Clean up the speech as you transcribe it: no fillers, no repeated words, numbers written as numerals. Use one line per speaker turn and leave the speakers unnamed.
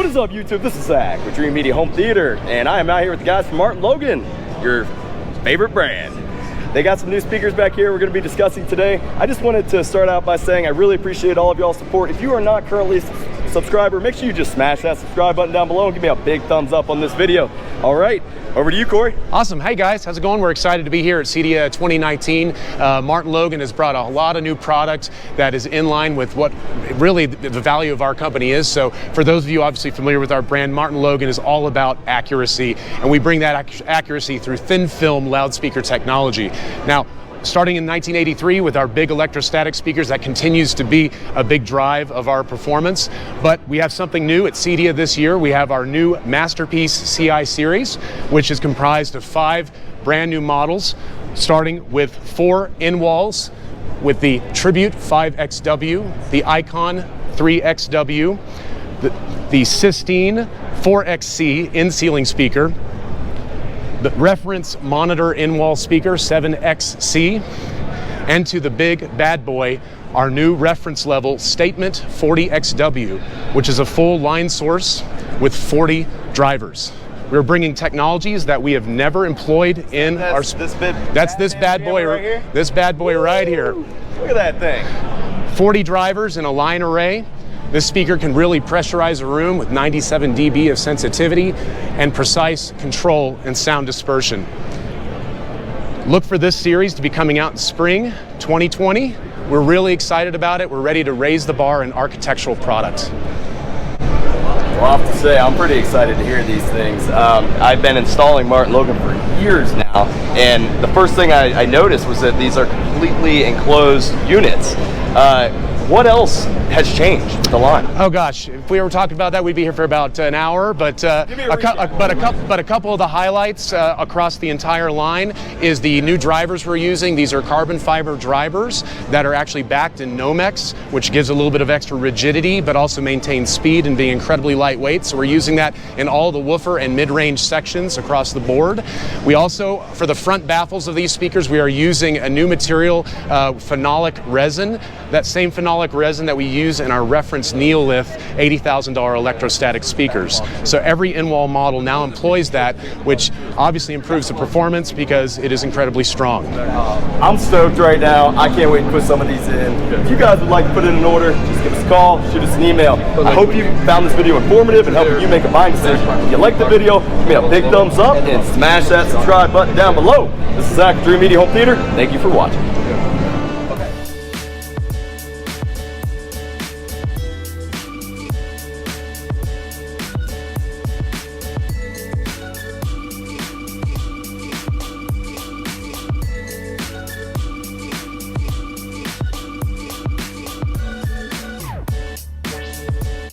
What is up, YouTube? This is Zach with Dreamedia Home Theater, and I am out here with the guys from Martin Logan, your favorite brand. They got some new speakers back here we're going to be discussing today. I just wanted to start out by saying I really appreciate all of y'all's support. If you are not currently a subscriber, make sure you just smash that subscribe button down below and give me a big thumbs up on this video. All right, over to you, Corey.
Awesome. Hey guys, how's it going? We're excited to be here at CEDIA 2019. Martin Logan has brought a lot of new product that is in line with what really the value of our company is. So for those of you obviously familiar with our brand, Martin Logan is all about accuracy, and we bring that accuracy through thin film loudspeaker technology. Now, starting in 1983 with our big electrostatic speakers, that continues to be a big drive of our performance. But we have something new at CEDIA this year. We have our new Masterpiece CI series, which is comprised of 5 brand new models, starting with 4 in-walls with the Tribute 5XW, the Icon 3XW, the Sistine 4XC in-ceiling speaker, the Reference Monitor in-wall speaker 7XC, and to the big bad boy, our new reference level Statement 40XW, which is a full line source with 40 drivers. We're bringing technologies that we have never employed in our. This bad boy right here. This bad boy right here.
Look at that thing.
40 drivers in a line array. This speaker can really pressurize a room with 97 dB of sensitivity and precise control and sound dispersion. Look for this series to be coming out in spring 2020. We're really excited about it. We're ready to raise the bar in architectural product.
Well, I have to say, I'm pretty excited to hear these things. I've been installing Martin Logan for years now, and the first thing I noticed was that these are completely enclosed units. What else has changed with the line?
Oh gosh, if we were talking about that, we'd be here for about an hour. But a couple of the highlights across the entire line is the new drivers we're using. These are carbon fiber drivers that are actually backed in Nomex, which gives a little bit of extra rigidity, but also maintains speed and being incredibly lightweight. So we're using that in all the woofer and mid-range sections across the board. We also, for the front baffles of these speakers, we are using a new material, phenolic resin. That same phenolic resin that we use in our reference Neolith $80,000 electrostatic speakers. So every in-wall model now employs that, which obviously improves the performance because it is incredibly strong.
I'm stoked right now. I can't wait to put some of these in. If you guys would like to put in an order, just give us a call, shoot us an email. I hope you found this video informative and helping you make a buying decision. If you like the video, give me a big thumbs up and smash that subscribe button down below. This is Zach, Dreamedia Home Theater. Thank you for watching.